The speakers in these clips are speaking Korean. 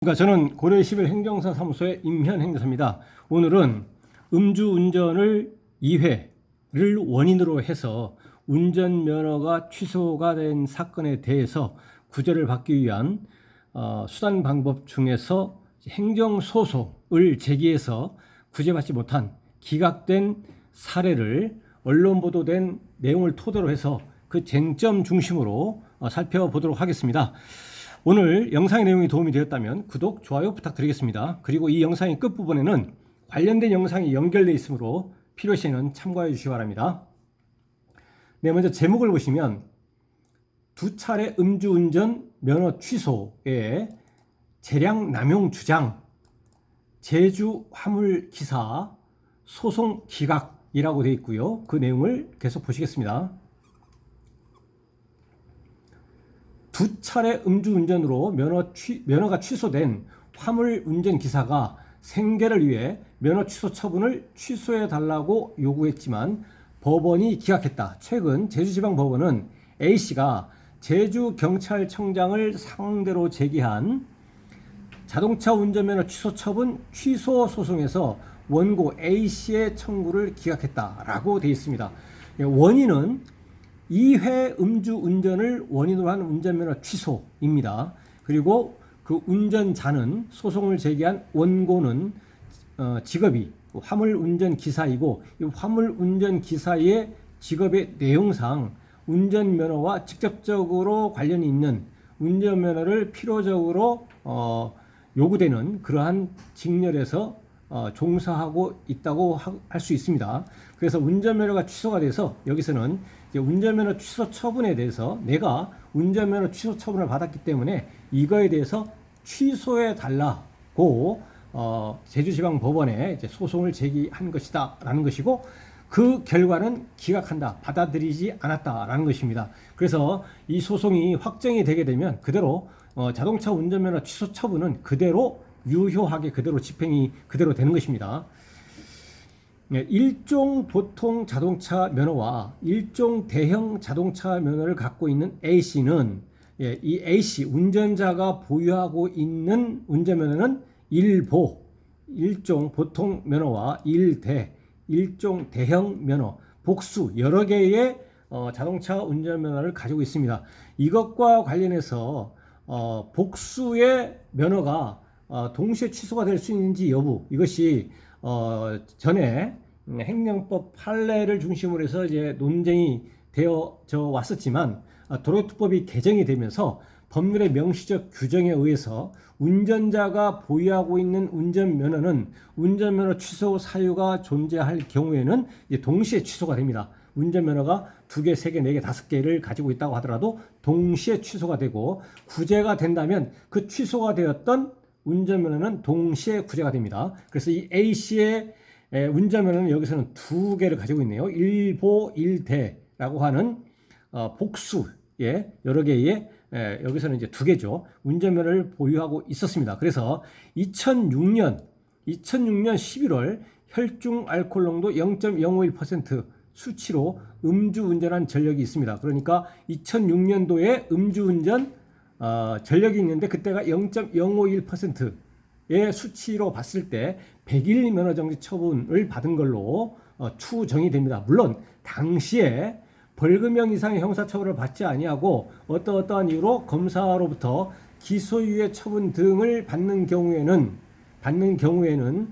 저는 고려 11 행정사 사무소의 임현 행정사입니다. 오늘은 음주운전을 2회를 원인으로 해서 운전면허가 취소가 된 사건에 대해서 구제를 받기 위한 수단 방법 중에서 행정소송을 제기해서 구제받지 못한 기각된 사례를 언론 보도된 내용을 토대로 해서 그 쟁점 중심으로 살펴보도록 하겠습니다. 오늘 영상의 내용이 도움이 되었다면 구독, 좋아요 부탁드리겠습니다. 그리고 이 영상의 끝부분에는 관련된 영상이 연결되어 있으므로 필요시에는 참고해 주시기 바랍니다. 네, 먼저 제목을 보시면 두 차례 음주운전 면허 취소에 재량 남용 주장, 제주 화물기사 소송 기각이라고 되어 있고요. 그 내용을 계속 보시겠습니다. 두 차례 음주운전으로 면허가 취소된 화물운전기사가 생계를 위해 면허 취소 처분을 취소해달라고 요구했지만 법원이 기각했다. 최근 제주지방법원은 A씨가 제주경찰청장을 상대로 제기한 자동차 운전면허 취소 처분 취소 소송에서 원고 A씨의 청구를 기각했다라고 되어 있습니다. 원인은 2회 음주운전을 원인으로 한 운전면허 취소입니다. 그리고 그 운전자는 소송을 제기한 원고는 직업이 화물운전기사이고 이 화물운전기사의 직업의 내용상 운전면허와 직접적으로 관련이 있는 운전면허를 필요적으로 요구되는 그러한 직렬에서 종사하고 있다고 할 수 있습니다. 그래서 운전면허가 취소가 돼서 여기서는 이제 운전면허 취소 처분에 대해서 내가 운전면허 취소 처분을 받았기 때문에 이거에 대해서 취소해 달라고 제주지방법원에 이제 소송을 제기한 것이다라는 것이고 그 결과는 기각한다, 받아들이지 않았다라는 것입니다. 그래서 이 소송이 확정이 되게 되면 그대로 자동차 운전면허 취소 처분은 그대로 유효하게 그대로 집행이 그대로 되는 것입니다. 일종 보통 자동차 면허와 일종 대형 자동차 면허를 갖고 있는 A씨는 이 A씨 운전자가 보유하고 있는 운전면허는 일종 보통 면허와 일종 대형 면허, 복수 여러 개의 자동차 운전면허를 가지고 있습니다. 이것과 관련해서 복수의 면허가 동시에 취소가 될 수 있는지 여부, 이것이 전에 행정법 판례를 중심으로 해서 이제 논쟁이 되어져 왔었지만 도로교통법이 개정이 되면서 법률의 명시적 규정에 의해서 운전자가 보유하고 있는 운전면허는 운전면허 취소 사유가 존재할 경우에는 이제 동시에 취소가 됩니다. 운전면허가 2개, 3개, 4개, 5개를 가지고 있다고 하더라도 동시에 취소가 되고 구제가 된다면 그 취소가 되었던 운전면허는 동시에 구제가 됩니다. 그래서 이 A씨의 운전면허는 여기서는 2개를 가지고 있네요. 일보, 일대라고 하는 복수의 여러 개의 여기서는 이제 2개죠. 운전면허를 보유하고 있었습니다. 그래서 2006년 11월 혈중 알코올 농도 0.051% 수치로 음주운전한 전력이 있습니다. 그러니까 2006년도에 음주운전 전력이 있는데 그때가 0.051%의 수치로 봤을 때 100일 면허정지 처분을 받은 걸로 추정이 됩니다. 물론 당시에 벌금형 이상의 형사처벌을 받지 아니하고 어떠한 이유로 검사로부터 기소유예 처분 등을 받는 경우에는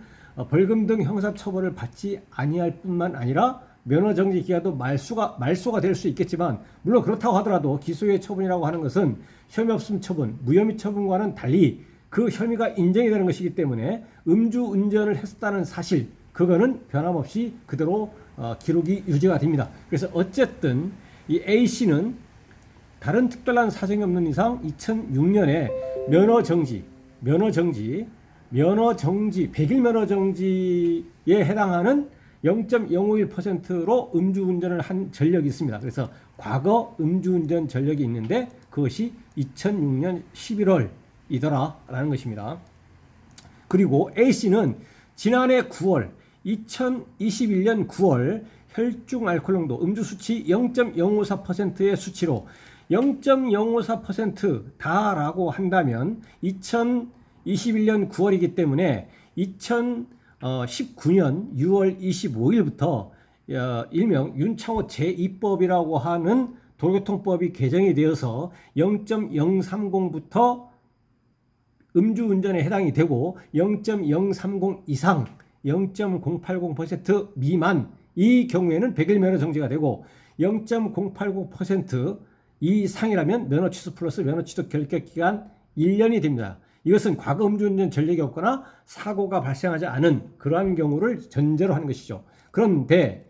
벌금 등 형사처벌을 받지 아니할 뿐만 아니라 면허정지 기간도 말소가 될 수 있겠지만 물론 그렇다고 하더라도 기소유예 처분이라고 하는 것은 혐의 없음 처분, 무혐의 처분과는 달리 그 혐의가 인정이 되는 것이기 때문에 음주운전을 했었다는 사실 그거는 변함없이 그대로 기록이 유지가 됩니다. 그래서 어쨌든 이 A씨는 다른 특별한 사정이 없는 이상 2006년에 면허정지 100일 면허정지에 해당하는 0.051%로 음주운전을 한 전력이 있습니다. 그래서 과거 음주운전 전력이 있는데 그것이 2006년 11월이더라라는 것입니다. 그리고 A씨는 지난해 9월 2021년 9월 혈중 알코올 농도 음주 수치 0.054%의 수치로 0.054%다라고 한다면 2021년 9월이기 때문에 2019년 6월 25일부터 일명 윤창호 제2법이라고 하는 도로교통법이 개정이 되어서 0.030부터 음주운전에 해당이 되고 0.030 이상 0.080% 미만 이 경우에는 100일 면허 정지가 되고 0.080% 이상이라면 면허 취소 플러스 면허 취소 결격 기간 1년이 됩니다. 이것은 과거 음주운전 전력이 없거나 사고가 발생하지 않은 그러한 경우를 전제로 하는 것이죠. 그런데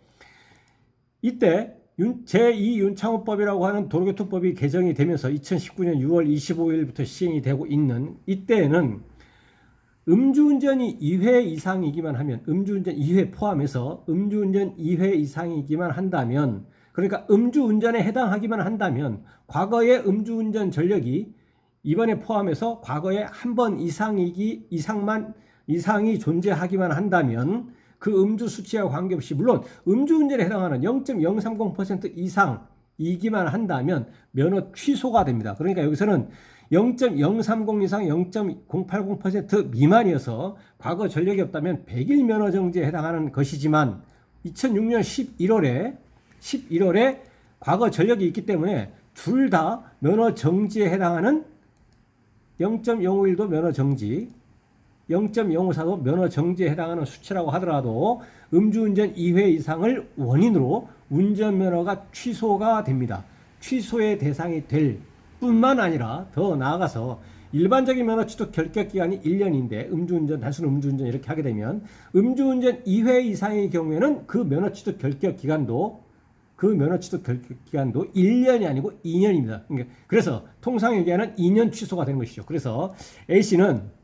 이때 제2윤창호법이라고 하는 도로교통법이 개정이 되면서 2019년 6월 25일부터 시행이 되고 있는 이때에는 음주운전이 2회 이상이기만 하면 음주운전 2회 포함해서 음주운전 2회 이상이기만 한다면 그러니까 음주운전에 해당하기만 한다면 과거의 음주운전 전력이 이번에 포함해서 과거에 한 번 이상이 존재하기만 한다면 그 음주 수치와 관계없이 물론 음주운전에 해당하는 0.030% 이상이기만 한다면 면허 취소가 됩니다. 그러니까 여기서는 0.030 이상 0.080% 미만이어서 과거 전력이 없다면 100일 면허 정지에 해당하는 것이지만 2006년 11월에 과거 전력이 있기 때문에 둘 다 면허 정지에 해당하는 0.051도 면허 정지 0.054도 면허 정지에 해당하는 수치라고 하더라도 음주운전 2회 이상을 원인으로 운전면허가 취소가 됩니다. 취소의 대상이 될 뿐만 아니라 더 나아가서 일반적인 면허 취소 결격 기간이 1년인데 단순 음주운전 이렇게 하게 되면 음주운전 2회 이상의 경우에는 그 면허 취소 결격 기간도 1년이 아니고 2년입니다. 그래서 통상 얘기하는 2년 취소가 되는 것이죠. 그래서 A씨는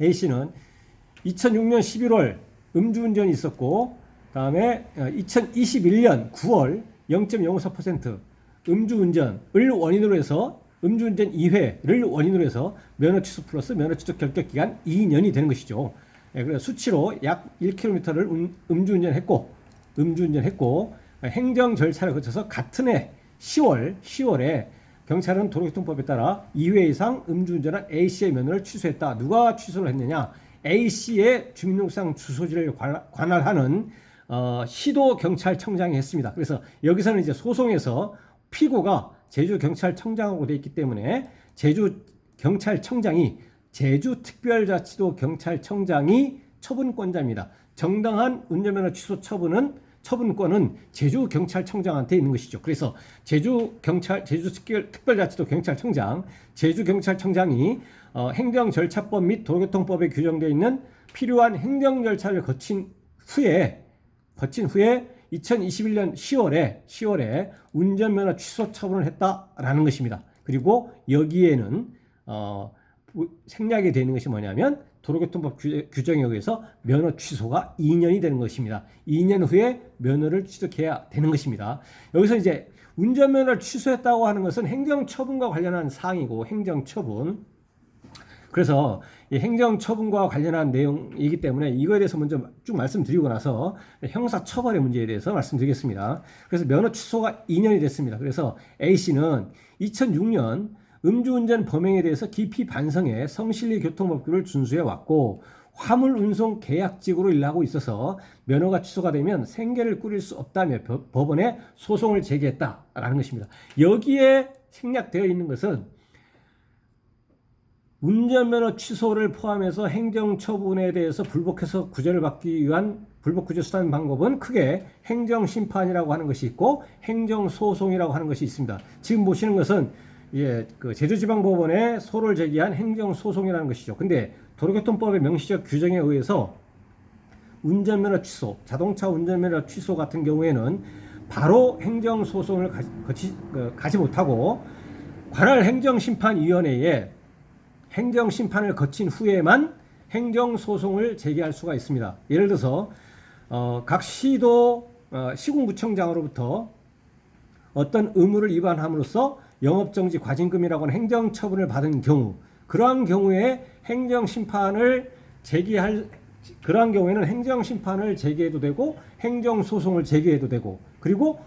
2006년 11월 음주운전이 있었고 다음에 2021년 9월 0.054% 음주운전을 원인으로 해서 음주운전 2회를 원인으로 해서 면허 취소 플러스 면허 취소 결격 기간 2년이 되는 것이죠. 그래서 수치로 약 1km를 음주운전했고 행정 절차를 거쳐서 같은 해 10월에 경찰은 도로교통법에 따라 2회 이상 음주운전한 A씨의 면허를 취소했다. 누가 취소를 했느냐? A씨의 주민등록상 주소지를 관할하는 시도경찰청장이 했습니다. 그래서 여기서는 이제 소송에서 피고가 제주경찰청장하고 되어 있기 때문에 제주특별자치도경찰청장이 처분권자입니다. 정당한 운전면허 취소 처분권은 제주경찰청장한테 있는 것이죠. 그래서 제주특별자치도 경찰청장, 제주경찰청장이 행정절차법 및 도로교통법에 규정되어 있는 필요한 행정절차를 거친 후에 2021년 10월에 운전면허 취소 처분을 했다라는 것입니다. 그리고 여기에는 생략이 되는 것이 뭐냐면 도로교통법 규정에 의해서 면허 취소가 2년이 되는 것입니다. 2년 후에 면허를 취득해야 되는 것입니다. 여기서 이제 운전면허를 취소했다고 하는 것은 행정처분과 관련한 사항이고 행정처분. 그래서 이 행정처분과 관련한 내용이기 때문에 이거에 대해서 먼저 쭉 말씀드리고 나서 형사처벌의 문제에 대해서 말씀드리겠습니다. 그래서 면허 취소가 2년이 됐습니다. 그래서 A씨는 2006년 음주운전 범행에 대해서 깊이 반성해 성실히 교통법규를 준수해 왔고 화물 운송 계약직으로 일하고 있어서 면허가 취소가 되면 생계를 꾸릴 수 없다며 법원에 소송을 제기했다라는 것입니다. 여기에 생략되어 있는 것은 운전면허 취소를 포함해서 행정처분에 대해서 불복해서 구제를 받기 위한 불복구제 수단 방법은 크게 행정심판이라고 하는 것이 있고 행정소송이라고 하는 것이 있습니다. 지금 보시는 것은 그 제주지방법원에 소를 제기한 행정소송이라는 것이죠. 근데 도로교통법의 명시적 규정에 의해서 운전면허 취소, 자동차 운전면허 취소 같은 경우에는 바로 행정소송을 가지 못하고 관할 행정심판위원회에 행정심판을 거친 후에만 행정소송을 제기할 수가 있습니다. 예를 들어서 각 시도 시군구청장으로부터 어떤 의무를 위반함으로써 영업정지 과징금이라고 하는 행정처분을 받은 경우 그러한 경우에는 행정심판을 제기해도 되고 행정소송을 제기해도 되고 그리고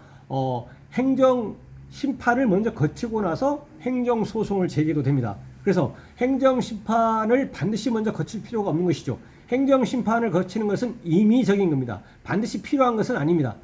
행정심판을 먼저 거치고 나서 행정소송을 제기해도 됩니다. 그래서 행정심판을 반드시 먼저 거칠 필요가 없는 것이죠. 행정심판을 거치는 것은 임의적인 겁니다. 반드시 필요한 것은 아닙니다.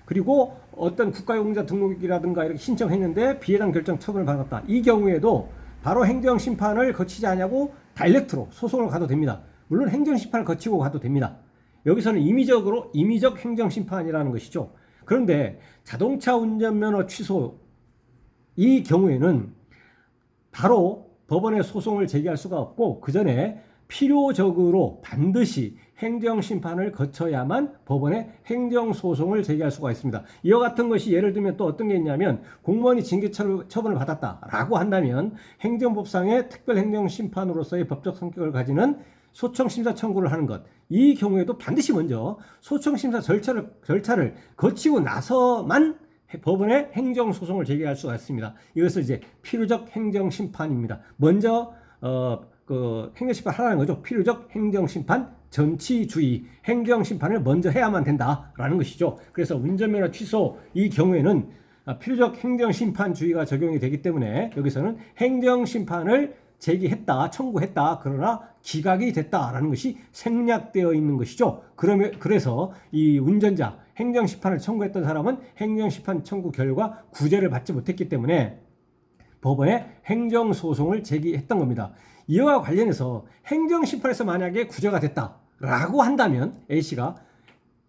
그리고 어떤 국가유공자 등록이라든가 이렇게 신청했는데 비해당 결정 처분을 받았다. 이 경우에도 바로 행정심판을 거치지 않냐고 다이렉트로 소송을 가도 됩니다. 물론 행정심판을 거치고 가도 됩니다. 여기서는 임의적 행정심판이라는 것이죠. 그런데 자동차 운전면허 취소 이 경우에는 바로 법원에 소송을 제기할 수가 없고 그 전에 필요적으로 반드시 행정심판을 거쳐야만 법원에 행정소송을 제기할 수가 있습니다. 이와 같은 것이 예를 들면 또 어떤 게 있냐면 공무원이 징계처분을 받았다라고 한다면 행정법상의 특별행정심판으로서의 법적 성격을 가지는 소청심사 청구를 하는 것. 이 경우에도 반드시 먼저 소청심사 절차를 거치고 나서만 법원에 행정소송을 제기할 수가 있습니다. 이것을 이제 필요적 행정심판입니다. 먼저 행정심판 하라는 거죠. 필요적 행정심판 전치주의 행정심판을 먼저 해야만 된다라는 것이죠. 그래서 운전면허 취소 이 경우에는 필요적 행정심판주의가 적용이 되기 때문에 여기서는 행정심판을 제기했다, 청구했다, 그러나 기각이 됐다라는 것이 생략되어 있는 것이죠. 그래서 이 운전자, 행정심판을 청구했던 사람은 행정심판 청구 결과 구제를 받지 못했기 때문에 법원에 행정소송을 제기했던 겁니다. 이와 관련해서 행정심판에서 만약에 구제가 됐다라고 한다면 A씨가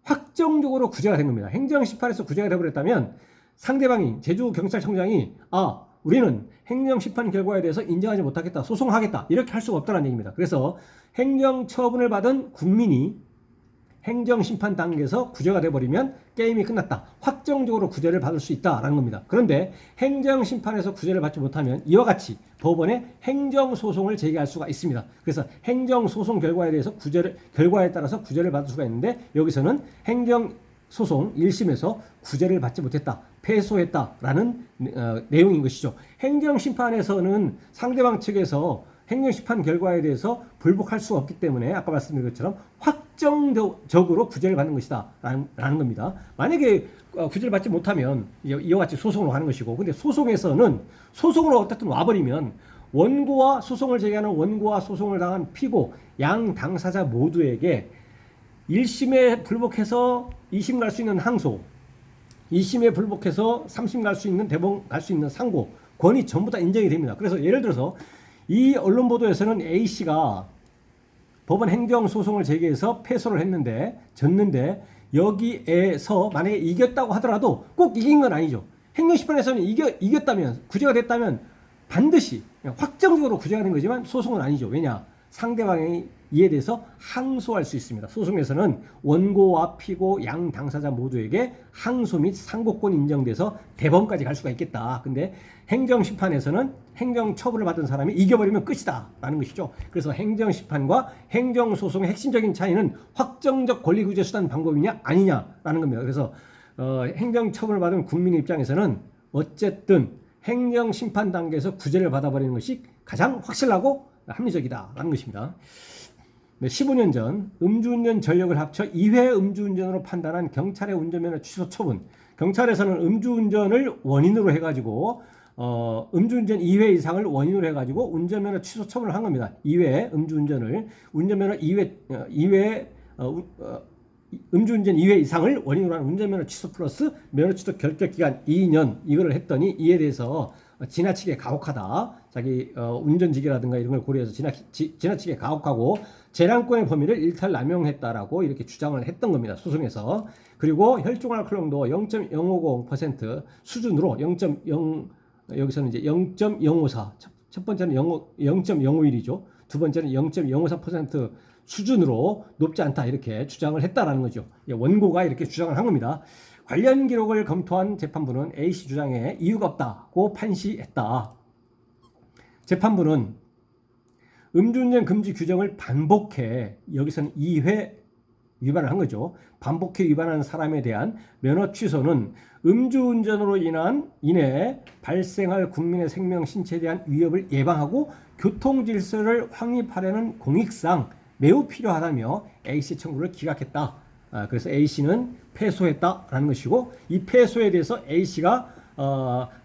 확정적으로 구제가 된 겁니다. 행정심판에서 구제가 되어버렸다면 상대방이 제주경찰청장이 우리는 행정심판 결과에 대해서 인정하지 못하겠다, 소송하겠다 이렇게 할 수가 없다는 얘기입니다. 그래서 행정처분을 받은 국민이 행정심판 단계에서 구제가 돼버리면 게임이 끝났다. 확정적으로 구제를 받을 수 있다라는 겁니다. 그런데 행정심판에서 구제를 받지 못하면 이와 같이 법원에 행정소송을 제기할 수가 있습니다. 그래서 행정소송 결과에 대해서 결과에 따라서 구제를 받을 수가 있는데 여기서는 행정소송 1심에서 구제를 받지 못했다. 패소했다라는 내용인 것이죠. 행정심판에서는 상대방 측에서 행정심판 결과에 대해서 불복할 수 없기 때문에 아까 말씀드린 것처럼 확정적으로 구제를 받는 것이다 라는 겁니다. 만약에 구제를 받지 못하면 이와 같이 소송으로 가는 것이고, 근데 소송에서는 소송으로 어쨌든 와버리면 원고와 소송을 제기하는 원고와 소송을 당한 피고 양 당사자 모두에게 1심에 불복해서 2심 갈 수 있는 항소, 2심에 불복해서 3심 갈 수 있는 대법원 갈 수 있는 상고 권이 전부 다 인정이 됩니다. 그래서 예를 들어서 이 언론 보도에서는 A씨가 법원 행정소송을 제기해서 패소를 했는데 졌는데 여기에서 만약에 이겼다고 하더라도 꼭 이긴 건 아니죠. 행정심판에서는 이겼다면 구제가 됐다면 반드시 확정적으로 구제가 된 거지만 소송은 아니죠. 왜냐? 상대방이 이에 대해서 항소할 수 있습니다. 소송에서는 원고와 피고 양 당사자 모두에게 항소 및 상고권이 인정돼서 대법원까지 갈 수가 있겠다. 근데 행정심판에서는 행정처분을 받은 사람이 이겨버리면 끝이다 라는 것이죠. 그래서 행정심판과 행정소송의 핵심적인 차이는 확정적 권리구제 수단 방법이냐 아니냐라는 겁니다. 그래서 행정처분을 받은 국민의 입장에서는 어쨌든 행정심판 단계에서 구제를 받아버리는 것이 가장 확실하고 합리적이다라는 것입니다. 15년 전 음주운전 전력을 합쳐 2회 음주운전으로 판단한 경찰의 운전면허 취소 처분. 경찰에서는 음주운전을 원인으로 해가지고 음주운전 2회 이상을 원인으로 해가지고 운전면허 취소 처분을 한 겁니다. 2회 음주운전을 운전면허 2회 음주운전 2회 이상을 원인으로 한 운전면허 취소 플러스 면허 취소 결격기간 2년 이거를 했더니 이에 대해서 지나치게 가혹하다. 자기 운전직이라든가 이런 걸 고려해서 지나치게 가혹하고 재량권의 범위를 일탈 남용했다라고 이렇게 주장을 했던 겁니다. 소송에서. 그리고 혈중 알코올 농도 0.050% 수준으로 여기서는 이제 0.054. 첫 번째는 0.051이죠. 두 번째는 0.054% 수준으로 높지 않다 이렇게 주장을 했다라는 거죠. 원고가 이렇게 주장을 한 겁니다. 관련 기록을 검토한 재판부는 A씨 주장에 이유가 없다고 판시했다. 재판부는 음주운전 금지 규정을 반복해 여기서는 2회 위반을 한 거죠. 반복해 위반한 사람에 대한 면허 취소는 음주운전으로 인해 발생할 국민의 생명, 신체에 대한 위협을 예방하고 교통질서를 확립하려는 공익상 매우 필요하다며 A씨 청구를 기각했다. 그래서 A씨는 패소했다라는 것이고 이 패소에 대해서 A씨가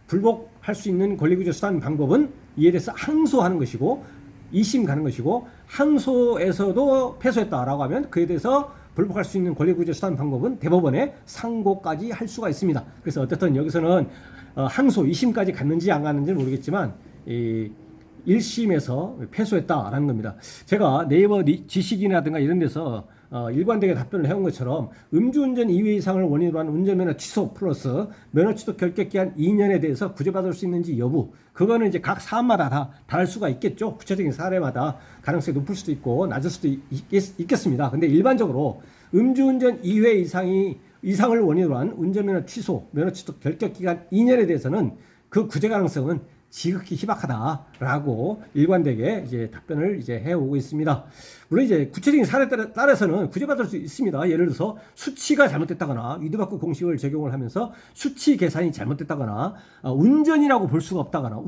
불복할 수 있는 권리구제 수단 방법은 이에 대해서 항소하는 것이고 2심 가는 것이고 항소에서도 패소했다라고 하면 그에 대해서 불복할 수 있는 권리구제 수단 방법은 대법원에 상고까지 할 수가 있습니다. 그래서 어쨌든 여기서는 항소 2심까지 갔는지 안 갔는지 모르겠지만 1심에서 패소했다라는 겁니다. 제가 네이버 지식이라든가 이런 데서 일관되게 답변을 해온 것처럼 음주운전 2회 이상을 원인으로 한 운전면허 취소 플러스 면허 취소 결격기한 2년에 대해서 구제받을 수 있는지 여부, 그거는 이제 각 사안마다 다 다를 수가 있겠죠. 구체적인 사례마다 가능성이 높을 수도 있고 낮을 수도 있겠습니다. 근데 일반적으로 음주운전 2회 이상을 원인으로 한 운전면허 취소, 면허 취소 결격기간 2년에 대해서는 그 구제 가능성은 지극히 희박하다라고 일관되게 이제 답변을 이제 해오고 있습니다. 물론 이제 구체적인 사례에 따라서는 구제받을 수 있습니다. 예를 들어서 수치가 잘못됐다거나 위드바크 공식을 적용을 하면서 수치 계산이 잘못됐다거나 운전이라고 볼 수가 없다거나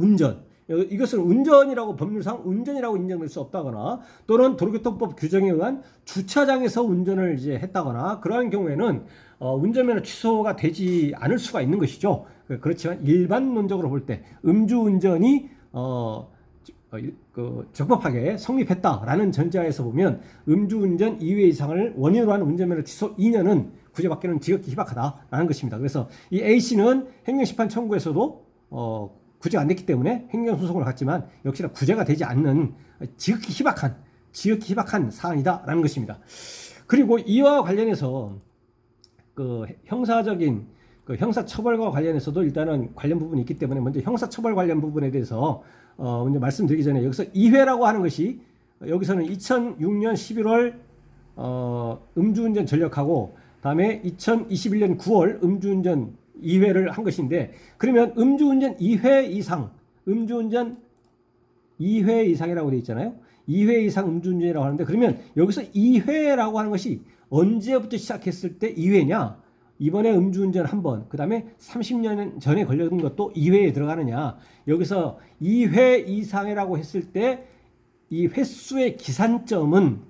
이것은 운전이라고 법률상 운전이라고 인정될 수 없다거나 또는 도로교통법 규정에 의한 주차장에서 운전을 이제 했다거나 그러한 경우에는 운전면허 취소가 되지 않을 수가 있는 것이죠. 그렇지만 일반론적으로 볼 때 음주운전이 적법하게 성립했다라는 전제하에서 보면 음주운전 2회 이상을 원인으로 한 운전면허 취소 2년은 구제받기는 지극히 희박하다라는 것입니다. 그래서 이 A씨는 행정심판 청구에서도 구제가 안 됐기 때문에 행정소송을 갔지만 역시나 구제가 되지 않는 지극히 희박한 사안이다라는 것입니다. 그리고 이와 관련해서 그 형사적인 형사처벌과 관련해서도 일단은 관련 부분이 있기 때문에 먼저 형사처벌 관련 부분에 대해서 먼저 말씀드리기 전에 여기서 2회라고 하는 것이 여기서는 2006년 11월 음주운전 전력하고 다음에 2021년 9월 음주운전 2회를 한 것인데, 그러면 음주운전 2회 이상이라고 되어 있잖아요. 2회 이상 음주운전이라고 하는데, 그러면 여기서 2회라고 하는 것이 언제부터 시작했을 때 2회냐? 이번에 음주운전 한 번, 그 다음에 30년 전에 걸려든 것도 2회에 들어가느냐? 여기서 2회 이상이라고 했을 때 이 횟수의 기산점은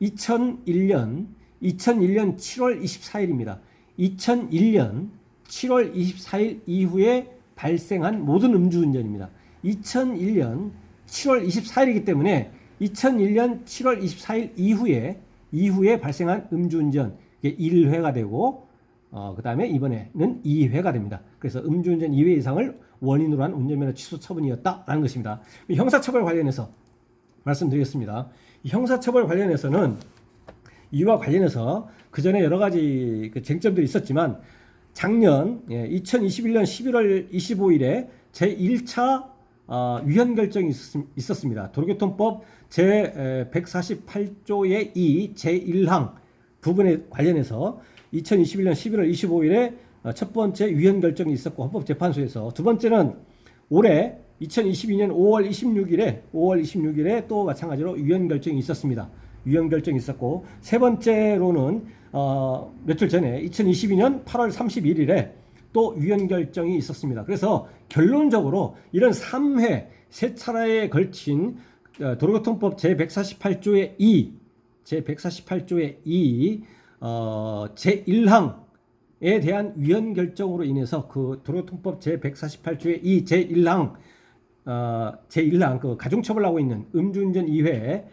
2001년 7월 24일입니다. 2001년 7월 24일 이후에 발생한 모든 음주운전입니다. 2001년 7월 24일이기 때문에 2001년 7월 24일 이후에 발생한 음주운전, 이게 1회가 되고 그 다음에 이번에는 2회가 됩니다. 그래서 음주운전 2회 이상을 원인으로 한 운전면허 취소 처분이었다라는 것입니다. 형사처벌 관련해서 말씀드리겠습니다. 형사처벌 관련해서는 이와 관련해서 그 전에 여러 가지 쟁점들이 있었지만 작년 2021년 11월 25일에 제1차 위헌 결정이 있었습니다. 도로교통법 제148조의 2 제1항 부분에 관련해서 2021년 11월 25일에 첫 번째 위헌 결정이 있었고 헌법재판소에서, 두 번째는 올해 2022년 5월 26일에 또 마찬가지로 위헌 결정이 있었습니다. 위헌 결정이 있었고, 세 번째로는 며칠 전에 2022년 8월 31일에 또 위헌 결정이 있었습니다. 그래서 결론적으로 이런 3회 세 차례에 걸친 도로교통법 제148조의 2 제1항에 대한 위헌 결정으로 인해서 그 도로교통법 제148조의 2 제1항 그 가중처벌하고 있는 음주운전 2회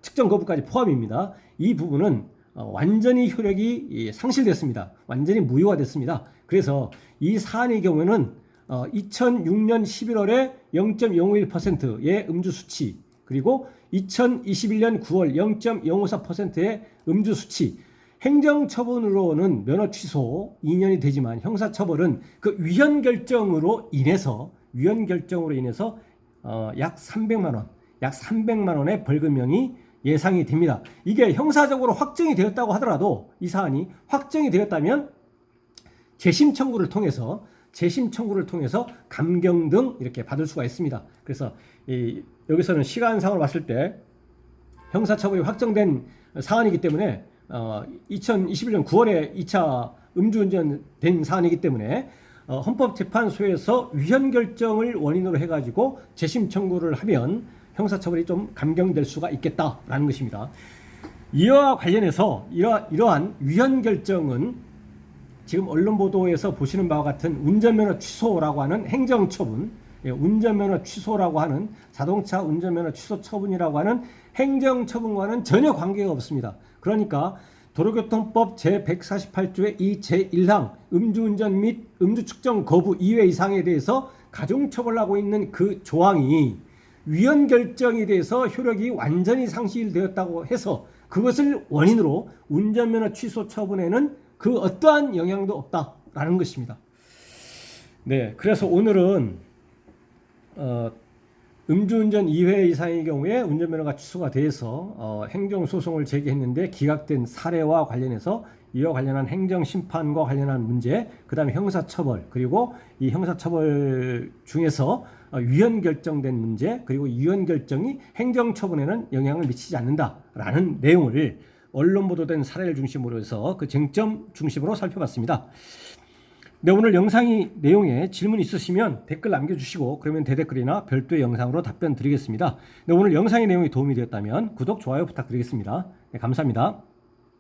측정 거부까지 포함입니다. 이 부분은 완전히 효력이 상실됐습니다. 완전히 무효화됐습니다. 그래서 이 사안의 경우에는 2006년 11월에 0.051%의 음주 수치, 그리고 2021년 9월 0.054%의 음주 수치, 행정처분으로는 면허 취소 2년이 되지만 형사처벌은 그 위헌 결정으로 인해서 약 300만 원의 벌금형이 예상이 됩니다. 이게 형사적으로 확정이 되었다고 하더라도, 이 사안이 확정이 되었다면 재심 청구를 통해서 감경 등 이렇게 받을 수가 있습니다. 그래서 여기서는 시간상으로 봤을 때 형사처벌이 확정된 사안이기 때문에 2021년 9월에 2차 음주운전 된 사안이기 때문에 헌법재판소에서 위헌 결정을 원인으로 해가지고 재심 청구를 하면 형사처벌이 좀 감경될 수가 있겠다라는 것입니다. 이와 관련해서 이러한 위헌 결정은 지금 언론 보도에서 보시는 바와 같은 운전면허 취소라고 하는 행정처분, 운전면허 취소라고 하는 자동차 운전면허 취소 처분이라고 하는 행정처분과는 전혀 관계가 없습니다. 그러니까 도로교통법 제148조의 이 제1항 음주운전 및 음주 측정 거부 2회 이상에 대해서 가중처벌하고 있는 그 조항이 위헌 결정에 대해서 효력이 완전히 상실되었다고 해서 그것을 원인으로 운전면허 취소 처분에는 그 어떠한 영향도 없다라는 것입니다. 네, 그래서 오늘은 음주운전 2회 이상의 경우에 운전면허가 취소가 돼서 행정소송을 제기했는데 기각된 사례와 관련해서 이와 관련한 행정심판과 관련한 문제, 그 다음에 형사처벌, 그리고 이 형사처벌 중에서 위헌 결정된 문제, 그리고 위헌 결정이 행정처분에는 영향을 미치지 않는다라는 내용을 언론 보도된 사례를 중심으로 해서 그 쟁점 중심으로 살펴봤습니다. 네, 오늘 영상이 내용에 질문 있으시면 댓글 남겨주시고 그러면 대댓글이나 별도의 영상으로 답변 드리겠습니다. 네, 오늘 영상의 내용이 도움이 되었다면 구독, 좋아요 부탁드리겠습니다. 네, 감사합니다.